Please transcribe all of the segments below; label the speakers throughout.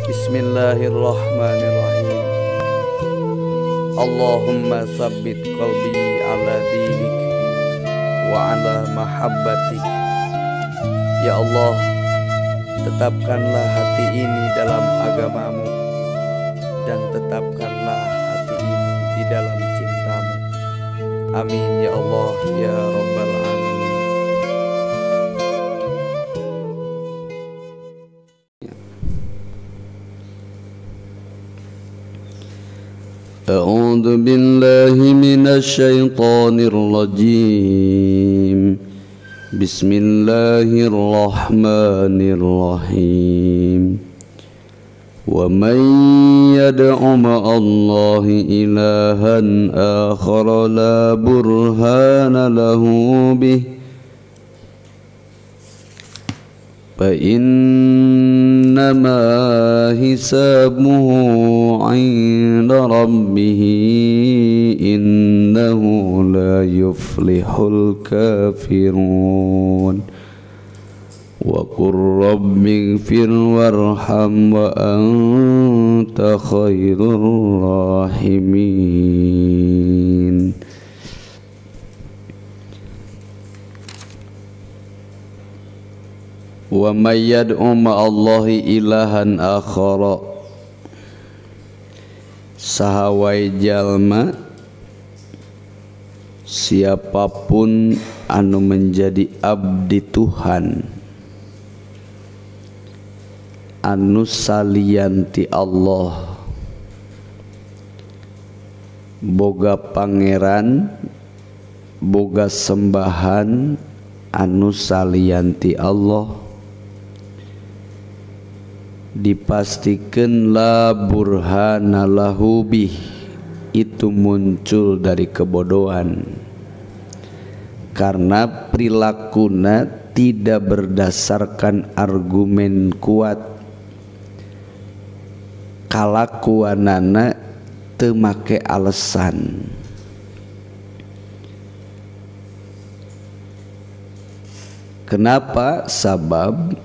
Speaker 1: Bismillahirrahmanirrahim. Allahumma tsabbit qalbi ala dinik wa ala mahabbatik. Ya Allah, tetapkanlah hati ini dalam agamamu, dan tetapkanlah hati ini di dalam cintamu. Amin ya Allah ya Rabbal Alamin. A'udzu billahi minasy syaithanir rajim. Bismillahirrahmanirrahim. Wa man yad'u ma'allahi ilahan akhara la burhana lahu bih fa innama hisabuhu 'inda rabbih innahu la yuflihul kafirun. Wa qur rabbighfir warham wa anta khairur rahimin. Wa may yad'u ma'allahi ilahan akhara, sahawai jalma siapapun anu menjadi abdi Tuhan anu salianti Allah, boga pangeran, boga sembahan anu salianti Allah, dipastikan la burhana lahu bih, itu muncul dari kebodohan karena perilakunya tidak berdasarkan argumen kuat, kalakuanana teu make alasan. Kenapa? Sabab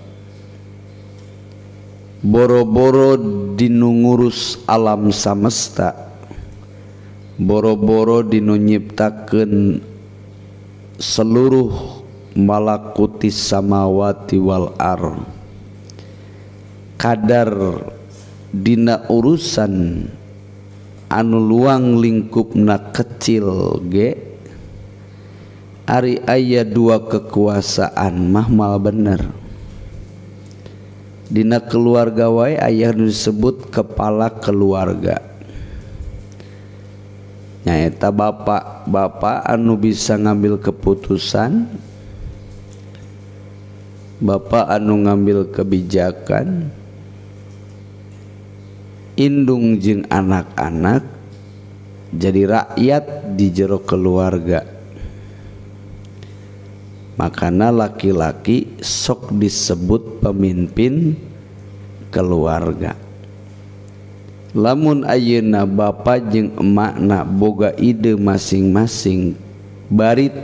Speaker 1: boro-boro dinu ngurus alam samesta, boro-boro dinu nyiptakeun seluruh malakuti samawati wal ar, kadar dina urusan anu luang lingkupna kecil ge ari aya dua kekuasaan mah mal bener. Dina keluarga wae aya disebut kepala keluarga, nyaeta bapak anu bisa ngambil keputusan, bapak anu ngambil kebijakan, indung jeung anak-anak jadi rakyat di jero keluarga. Makana laki-laki sok disebut pemimpin keluarga. Lamun ayeuna bapa jeung emakna boga ide masing-masing bari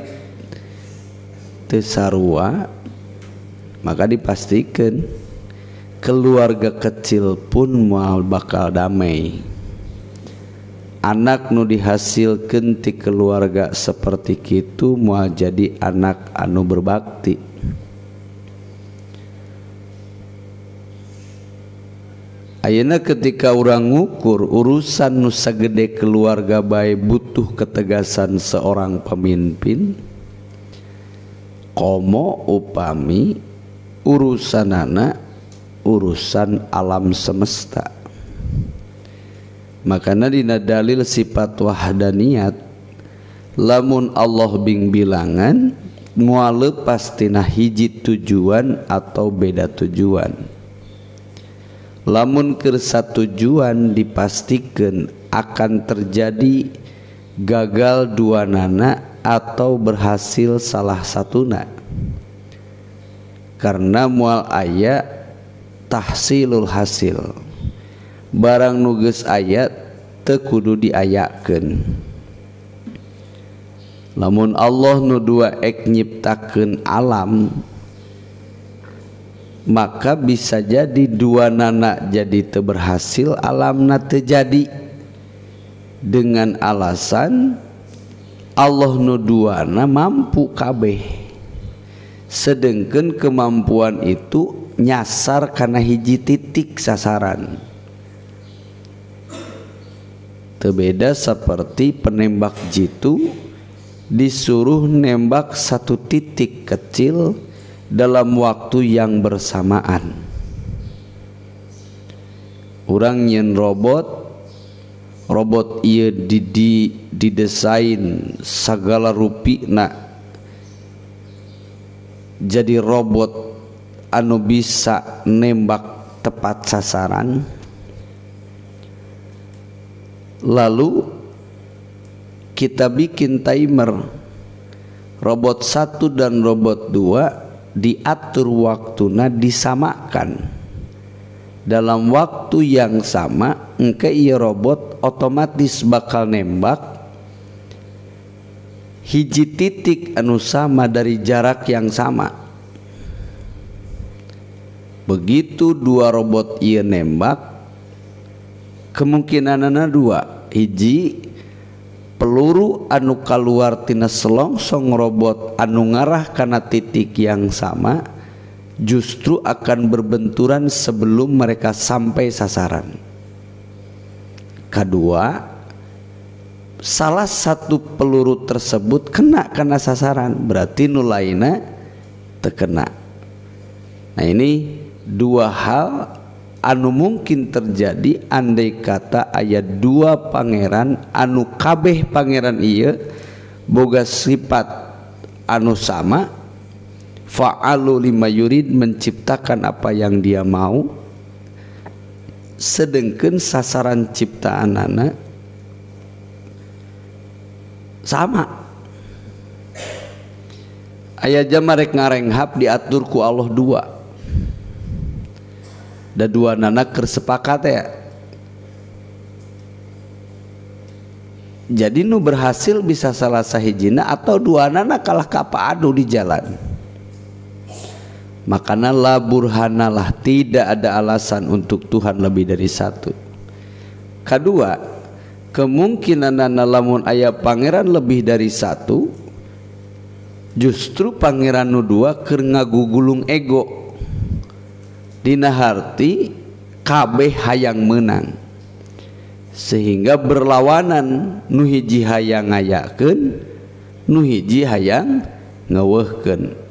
Speaker 1: teu sarua, maka dipastikan keluarga kecil pun moal bakal damai. Anak nu dihasilkeun ti keluarga seperti kitu moal jadi anak anu berbakti. Ayeuna ketika urang ngukur urusan nu sagede keluarga bae butuh ketegasan seorang pemimpin, komo upami urusanana urusan alam semesta. Makana dina dalil sifat wahdaniyat, lamun Allah bing bilangan moal leupas tina hiji tujuan atau beda tujuan. Lamun keur satujuan dipastikan akan terjadi gagal duanana atau berhasil salah satuna, karena moal aya tahsilul hasil. Barang nu geus aya teu kudu diayakeun. Lamun Allah nu dua ek nyiptakeun alam, maka bisa jadi dua nana jadi teu berhasil alamna terjadi dengan alasan Allah nu duana mampu kabeh, sedengkeun kemampuan itu nyasar kana hiji titik sasaran. Teu beda seperti penembak jitu disuruh nembak satu titik kecil dalam waktu yang bersamaan. Urang nyen robot ieu didesain sagala rupina jadi robot anu bisa nembak tepat sasaran. Lalu kita bikin timer robot 1 dan robot 2, diatur waktuna disamakan dalam waktu yang sama, engke ieu robot otomatis bakal nembak hiji titik anu sama dari jarak yang sama. Begitu dua robot ieu nembak, kemungkinanana dua, hiji peluru anu kaluar tina selongsong robot anu ngarah kana titik yang sama justru akan berbenturan sebelum mereka sampai sasaran. Kedua, salah satu peluru tersebut kena kana sasaran, berarti nu lainna teu kena. Nah, ini dua hal anu mungkin terjadi andai kata aya dua pangeran anu kabeh pangeran ieu boga sifat anu sama, fa'alu lima yurid, menciptakan apa yang dia mau, sedengkeun sasaran ciptaanana sama. Aya jama rek ngarenghap diatur ku Allah dua, da dua nana keur sepakat ya. Jadi nu berhasil bisa salah sahijina atau dua nana kalah kapaadu di jalan. Makanya la burhanalah, tidak ada alasan untuk Tuhan lebih dari satu. Kedua, kemungkinan lamun aya pangeran lebih dari satu, justru pangeran nu dua keur ngagugulung ego. Dina harti kabeh hayang menang, sehingga berlawanan, nu hiji hayang ngayakeun, nu hiji hayang ngeuweuhkeun.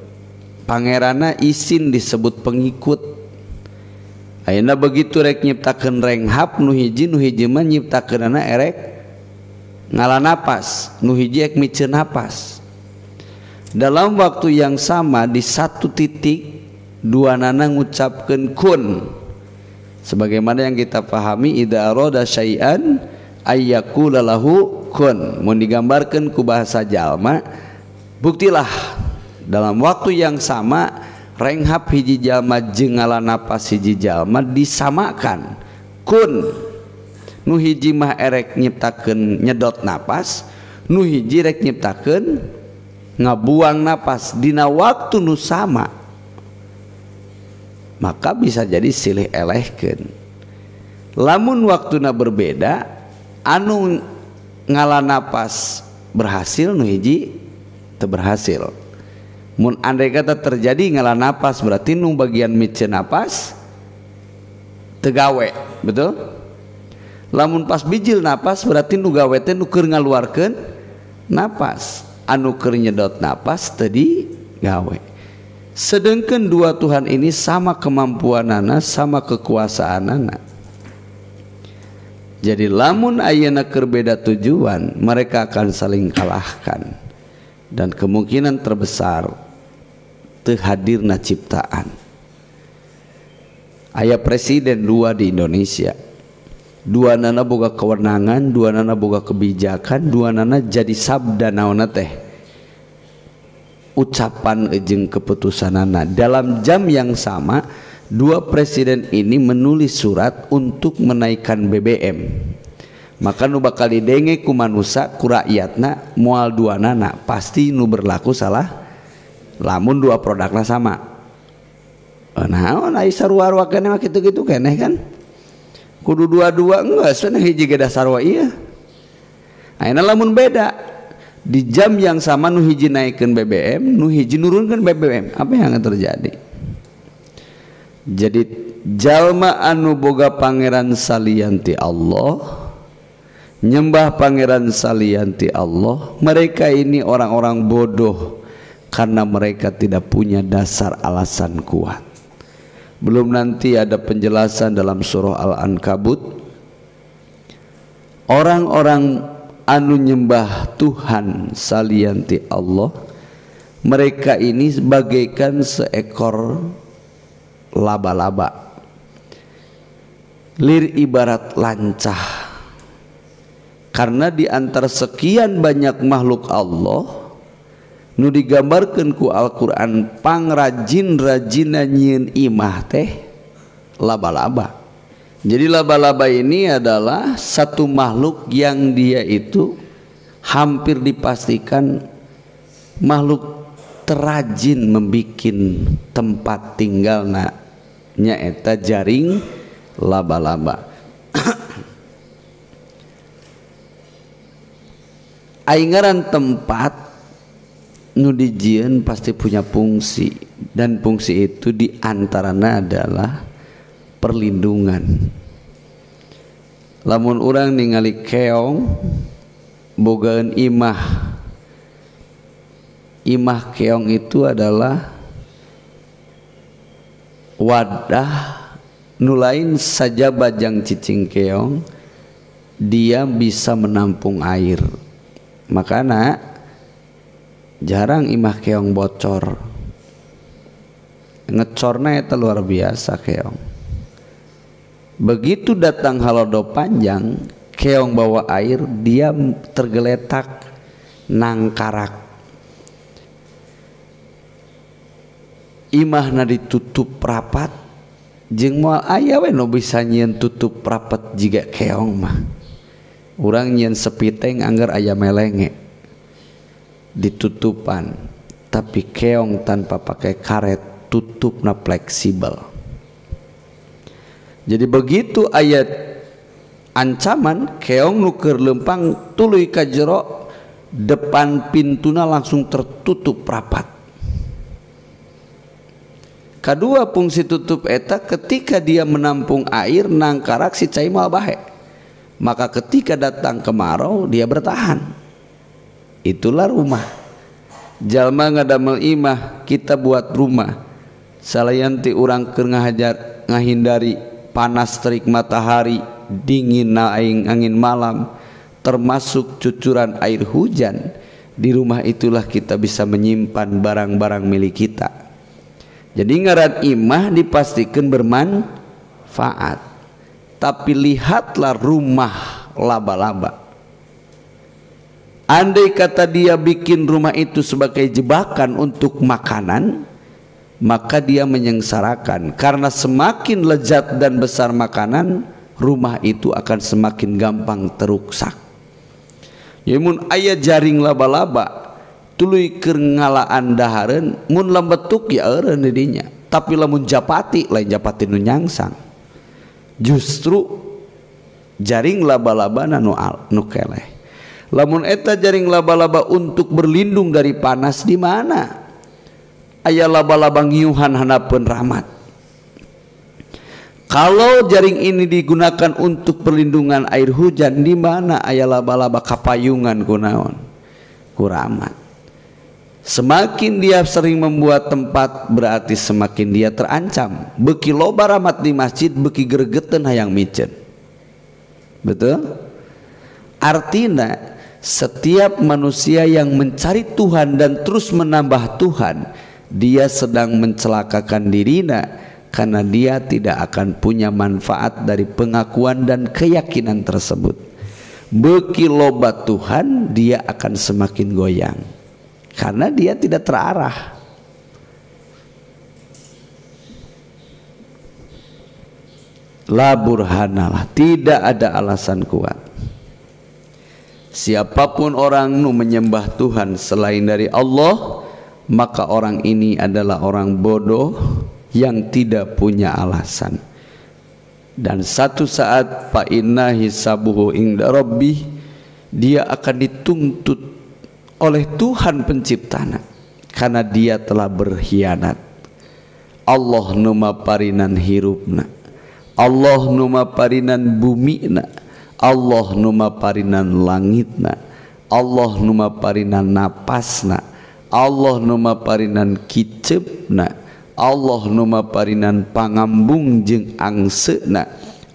Speaker 1: Pangerana isin disebut pengikut. Ayeuna begitu rek nyiptakeun renghap, nu hiji mah nyiptakeunana erek ngala napas, nu hiji ek miceun napas. Dalam waktu yang sama di satu titik dua nana ngucapkeun kun, sebagaimana yang kita pahami idza arada syai'an ayyaqula lahu kun. Mun digambarkeun ku bahasa jalma, buktilah dalam waktu yang sama renghap hiji jalma jeung ngala napas hiji jalma disamakan kun. Nu hiji mah erek nyiptakeun nyedot napas, nu hiji rek nyiptakeun ngabuang napas dina waktu nu sama. Maka bisa jadi silih elehkeun. Lamun waktuna berbeda, anu ngala napas berhasil, nu hiji teu berhasil. Mun andai kata terjadi ngala napas, berarti nu bagian miceun napas teu gawe, betul? Lamun pas bijil napas, berarti nu gawe teh nu keur ngaluarkeun napas, anu keur nyedot napas teu digawe. Sedengkeun dua Tuhan ini sama kemampuanana, sama kekuasaanana. Jadi lamun ayeuna keur beda tujuan, mereka akan saling kalahkan, dan kemungkinan terbesar teu hadirna ciptaan. Aya presiden dua di Indonesia, dua nana boga kewenangan, dua nana boga kebijakan, dua nana jadi sabda naonna teh ucapan jeung keputusanana. Dalam jam yang sama dua presiden ini menulis surat untuk menaikkan BBM. Maka nu bakal didenge ku manusia, ku rakyatna moal dua nana pasti nu berlaku salah lamun dua produkna sama. Naon ai sarua-sarua keneh mah kitu-kitu keneh kan. Kudu dua-dua enggak cenah hiji ge da sarua ieu. Ayeuna lamun beda di jam yang sama nu hiji naikkeun BBM, nu hiji nurunkeun BBM, apa yang akan terjadi? Jadi jalma anu boga pangeran salianti Allah, nyembah pangeran salianti Allah, mereka ini orang-orang bodoh karena mereka tidak punya dasar alasan kuat. Belum nanti ada penjelasan dalam surah Al-Ankabut, orang-orang anu nyembah Tuhan salianti Allah, mereka ini bagaikan seekor laba-laba, lir ibarat lancah. Karena di antara sekian banyak makhluk Allah nu digambarkeun ku Al-Qur'an pangrajin-rajina nyieun imah teh laba-laba. Jadi laba-laba ini adalah satu makhluk yang dia itu hampir dipastikan makhluk terajin membikin tempat tinggalna nyaeta jaring laba-laba. Ainggaran tempat nu dijieun pasti punya fungsi, dan fungsi itu diantaranya adalah perlindungan. Lamun urang ningali keong bogaeun imah, imah keong itu adalah wadah nu lain saja bajang cicing keong, dia bisa menampung air. Makana jarang imah keong bocor, ngecorna eta luar biasa keong. Begitu datang halodo panjang, keong bawa air, dia tergeletak nangkarak. Imahna ditutup rapat, jeung moal aya we nu bisa nyieun tutup rapat jiga keong mah. Urang nyieun sepiteng anggar aya melenge ditutupan, tapi keong tanpa pakai karet tutupna fleksibel. Jadi begitu ayat ancaman, keong nu keur leumpang tuluy ka jero, depan pintuna langsung tertutup rapat. Kedua fungsi tutup eta ketika dia menampung air nangkarak si cai moal bahe, maka ketika datang kemarau dia bertahan. Itulah rumah. Jalma ngadamel imah, kita buat rumah salayanti urang keur ngahindari panas terik matahari, dingin aing angin malam, termasuk cucuran air hujan. Di rumah itulah kita bisa menyimpan barang-barang milik kita. Jadi ngaran imah dipastikan bermanfaat. Tapi lihatlah rumah laba-laba. Andai kata dia bikin rumah itu sebagai jebakan untuk makanan, maka dia menyengsarakan. Karena semakin lezat dan besar makanan, rumah itu akan semakin gampang teruksak. Mun aya jaring laba-laba tuluy keur ngalaan dahareun, mun lembetuk ya eureun di dinya. Tapi lamun japati, lain japati nu nyangsang. Justru jaring laba-laba nu keleh. Lamun eta jaring laba-laba untuk berlindung dari panas, di mana aya laba-laba ngiuhan hanapeun rahmat. Kalau jaring ini digunakan untuk perlindungan air hujan, di mana aya laba-laba kapayungan kunaon? Ku rahmat. Semakin dia sering membuat tempat, berarti semakin dia terancam. Beki loba rahmat di masjid, beki gregeteun hayang micen. Betul? Artinya setiap manusia yang mencari Tuhan dan terus menambah Tuhan, dia sedang mencelakakan dirinya, karena dia tidak akan punya manfaat dari pengakuan dan keyakinan tersebut. Beki loba Tuhan, dia akan semakin goyang karena dia tidak terarah. La burhanalah, tidak ada alasan kuat. Siapapun orang nu menyembah Tuhan selain dari Allah, maka orang ini adalah orang bodoh yang tidak punya alasan. Dan satu saat fa inna hisabuhu inda rabbih, dia akan dituntut oleh Tuhan penciptana karena dia telah berkhianat. Allah nu maparinan hirupna, Allah nu maparinan bumina, Allah nu maparinan langitna, Allah nu maparinan napasna, Allah nu maparinan kicepna, Allah nu maparinan pangambung jeung angseuna,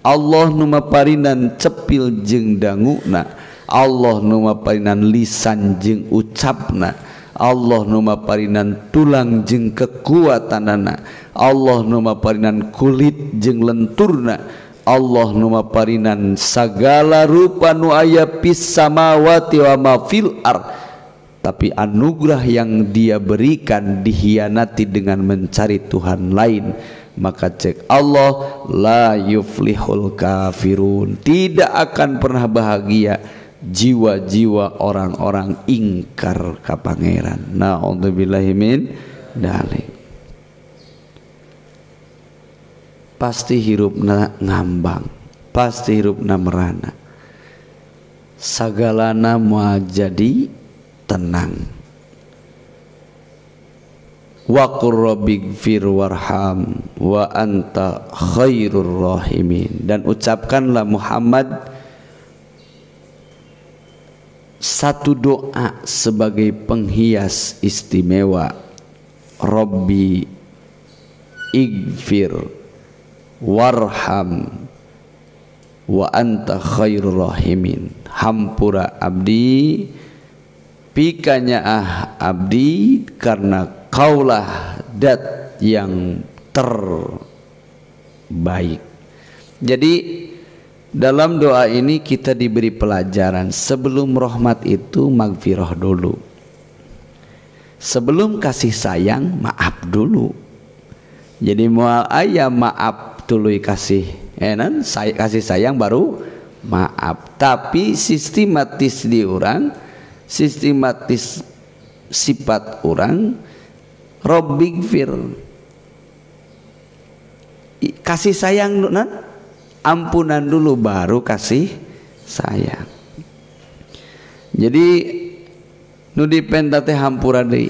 Speaker 1: Allah nu maparinan cepil jeung danguna, Allah nu maparinan lisan jeung ucapna, Allah nu maparinan tulang jeung kekuatanana, Allah nu maparinan kulit jeung lenturna, Allah nu maparinan sagala rupa nu aya pis samawati wa ma fil ard. Tapi anugerah yang dia berikan dihianati dengan mencari Tuhan lain, maka cek Allah, la yuflihul kafirun, tidak akan pernah bahagia jiwa-jiwa orang-orang ingkar ka pangeran. Na'udzubillahi min dzalik. Pasti hirupna ngambang, pasti hirupna merana, sagalana moal jadi tenang. Wa qur rabbighfir warham wa anta khairur rahimin. Dan ucapkanlah Muhammad satu doa sebagai penghias istimewa, Rabbi ighfir warham wa anta khairur rahimin. Hampura abdi, pikanya abdi, karena kaulah dat yang terbaik. Jadi dalam doa ini kita diberi pelajaran, sebelum rahmat itu magfirah dulu, sebelum kasih sayang maaf dulu. Jadi moal aya maaf tuluy kasih kasih sayang baru maaf. Tapi sistematis di urang, sistematis sifat orang, Rabbighfir, kasih sayang ampunan dulu baru kasih sayang. Jadi nu dipenta teh hampura deui.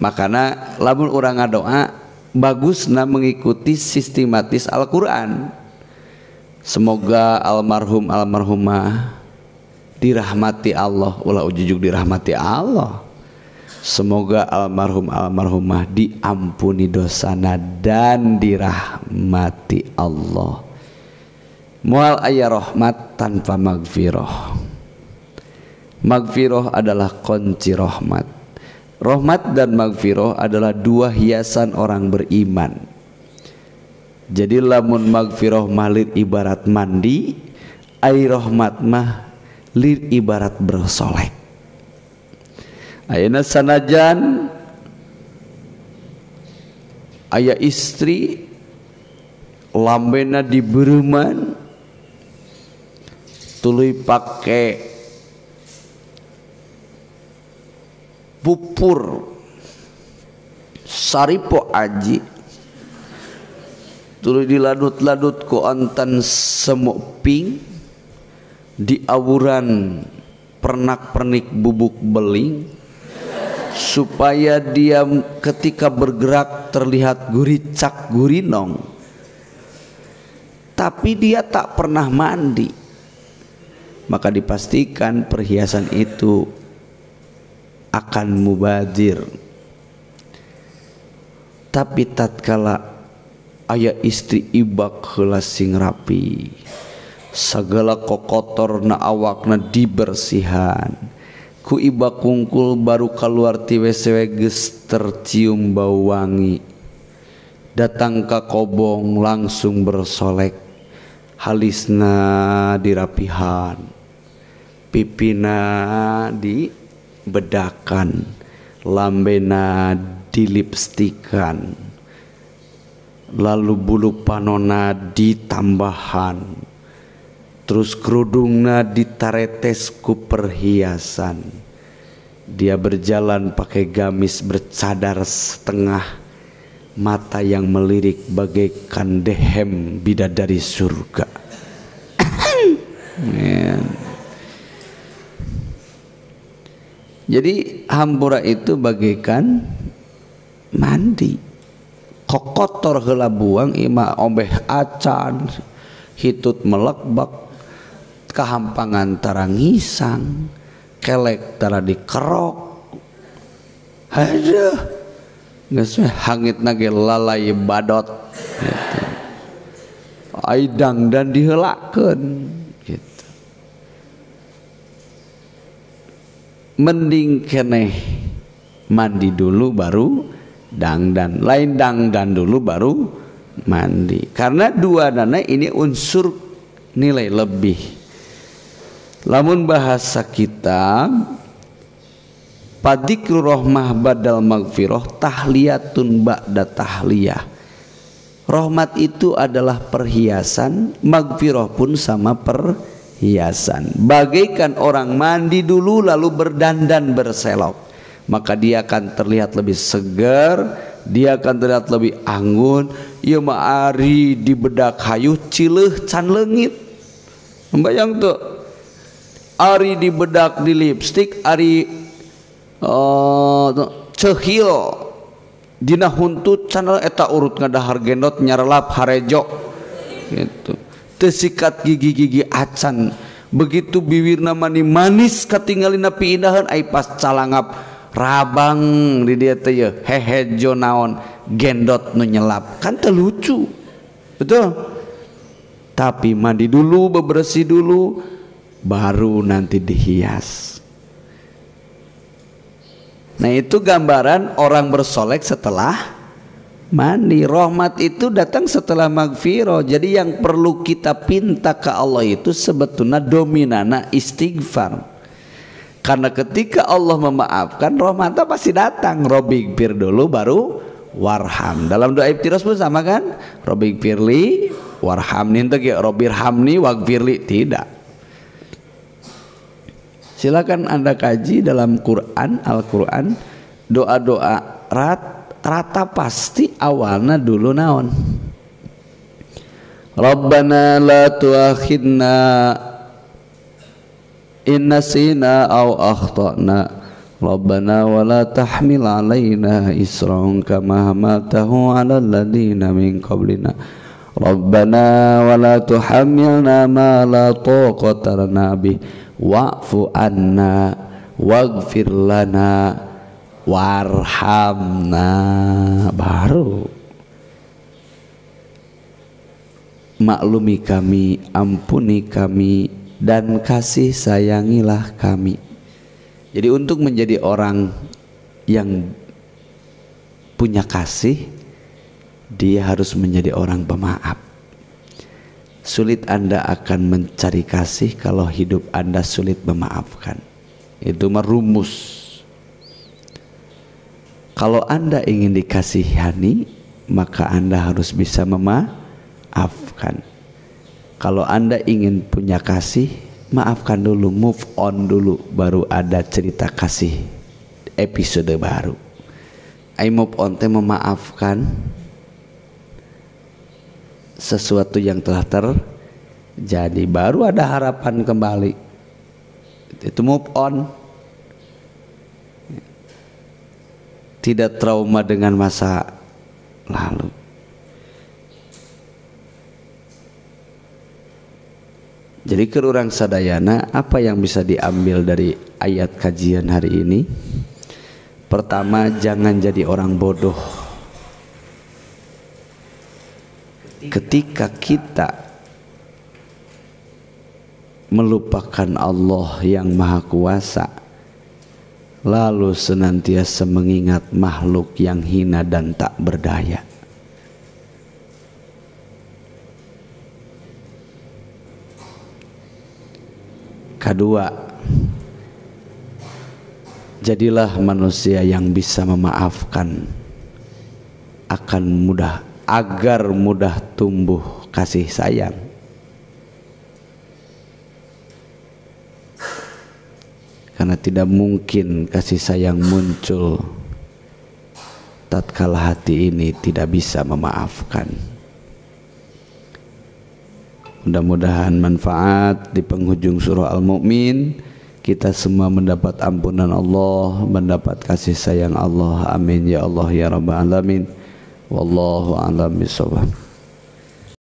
Speaker 1: Makana lamun urang ngadoa bagusna mengikuti sistematis Al-Qur'an. Semoga almarhum almarhumah dirahmati Allah, ulah ujug dirahmati Allah. Semoga almarhum almarhumah diampuni dosana dan dirahmati Allah. Moal aya rahmat tanpa magfirah. Magfirah adalah kunci rahmat. Rahmat dan magfirah adalah dua hiasan orang beriman. Jadi lamun magfirah malir ibarat mandi, ai rahmat mah lir ibarat bersolek. Ayeuna sanajan aya istri lambena dibeureman tuluy pake pupur saripo aji, tuluy diladut-ladut ku ontan semuk ping, diawuran pernak-pernik bubuk beling, supaya dia ketika bergerak terlihat guricak gurinong. Tapi dia tak pernah mandi, maka dipastikan perhiasan itu akan mubazir. Tapi tatkala aya istri ibak heula sing rapi, sagala kokotorna awakna dibersihan, ku ibak kungkul baru keluar ti WC geus tercium bau wangi, datang ka kobong langsung bersolek, halisna dirapihan, pipina dibedakan, lambena dilipstikan, lalu bulu panona ditambahan, terus kerudungna ditaretes ku perhiasan. Dia berjalan pakai gamis bercadar setengah, mata yang melirik bagaikan dehem bidadari surga. Jadi hampura itu bagaikan mandi, kokotor heula buang ima ombeh acan, hitut melekbak, kahampangan tara ngisang, kelek tara dikerok. Aduh, geus we hangitna ge lalai badot gitu. Aidang dan diheulakeun gitu. Mending keneh mandi dulu baru dangdan, lain dangdan dulu baru mandi, karena dua dana ini unsur nilai lebih. Lamun bahasa kita padikru rahmah badal magfirah tahliyatun ba'da tahliyah. Rahmat itu adalah perhiasan, magfirah pun sama perhiasan. Bagaikan orang mandi dulu lalu berdandan berselok, maka dia akan terlihat lebih segar, dia akan terlihat lebih anggun. Ieu mah ari di bedak hayu cileuh can leungit. Membayang tuh, ari di bedak di lipstik, ari cehil dina huntut can eta urut ngadahar gendot nyarelap harejo gitu. Teu sikat gigi-gigi acan, begitu bibirna manis katinggalina piindahan ai pas calangap rabang di dia teh ye hehejo naon gendot nu nyelap, kan teu lucu, betul. Tapi mandi dulu, bebersih dulu, baru nanti dihias. Nah itu gambaran orang bersolek setelah mandi. Rahmat itu datang setelah magfirah. Jadi yang perlu kita pinta ke Allah itu sebetulnya dominana istighfar. Karena ketika Allah memaafkan, rahmatnya pasti datang. Robighfir dulu baru warham. Dalam doa iftiras pun sama kan? Robighfirli warhamni, itu robirhamni waghfirli, tidak. Silakan Anda kaji dalam Quran, Al-Quran, doa-doa rata pasti awalnya dulu naon. Rabbana la tuakhidna in nasina aw akhtana. Rabbana wa la tahmil alaina isran kama hamaltahu 'alal ladzina min qablina. Rabbana wa la tuhammilna ma la taqata lana bih. Wa'fu anna waghfir lana warhamna. Baru maklumi kami, ampuni kami, dan kasih sayangilah kami. Jadi untuk menjadi orang yang punya kasih, dia harus menjadi orang pemaaf. Sulit Anda akan mencari kasih kalau hidup Anda sulit memaafkan. Itu merumus. Kalau Anda ingin dikasihani, maka Anda harus bisa memaafkan. Kalau Anda ingin punya kasih, maafkan dulu, move on dulu, baru ada cerita kasih episode baru. I move on teh memaafkan sesuatu yang telah terjadi, baru ada harapan kembali. Itu move on. Tidak trauma dengan masa lalu. Jadi kerurang sadayana, apa yang bisa diambil dari ayat kajian hari ini? Pertama, jangan jadi orang bodoh. Ketika kita melupakan Allah yang Maha Kuasa, lalu senantiasa mengingat makhluk yang hina dan tak berdaya, kedua, jadilah manusia yang bisa memaafkan, akan mudah, agar mudah tumbuh kasih sayang. Karena tidak mungkin kasih sayang muncul tatkala hati ini tidak bisa memaafkan. Mudah-mudahan manfaat di penghujung surah Al-Mu'min, kita semua mendapat ampunan Allah, mendapat kasih sayang Allah. Amin ya Allah ya rabbal alamin. Wallahu a'lam bishawab.